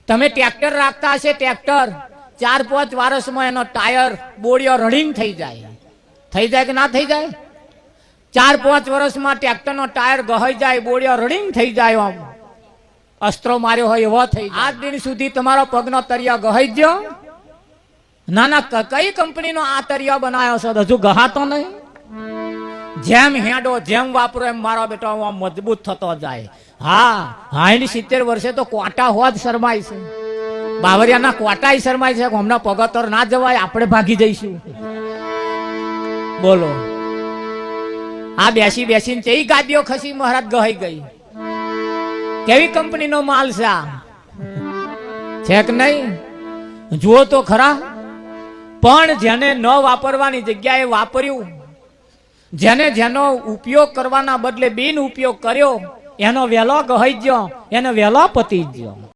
તમે ટ્રેક્ટર રાખતા હશે, ટ્રેક્ટર 4-5 વર્ષમાં એનો ટાયર બોડિયો રડિંગ થઈ જાય કે ના થઈ જાય? 4-5 વર્ષમાં ટ્રેક્ટરનો ટાયર ગહાઈ જાય, બોડિયો રડિંગ થઈ જાય, આમ અસ્ત્રો માર્યો હોય એવો થઈ જાય. આજ દિન સુધી તમારો પગનો તરિયો ગહાઈ ગયો? ના ના, કઈ કંપનીનો આ તરિયો બનાવ્યો છે? હજુ ગહાતો નહીં. જેમ હેડો જેમ વાપરો એમ મારો બેટો મજબૂત થતો જાય. હા, 70 વર્ષે તો કોટા હોવા જ શરમાય છે. બાવરિયાના કોટાય શરમાય છે. હમણાં પગતર ના જવાય, આપણે ભાગી જઈશું. બોલો, આ બેસી બેસીને તે ગાડીઓ ખસી મહારાજ ગહાઈ ગઈ. કેવી કંપનીનો માલ છે આ? છે કે નહીં? જુઓ તો ખરા. પણ જેને ન વાપરવાની જગ્યાએ વાપર્યું, જેનો ઉપયોગ કરવાના બદલે બિન ઉપયોગ કર્યો, એનો વેલો ગહાઈ ગયો, એનો વેલો પતી ગયો.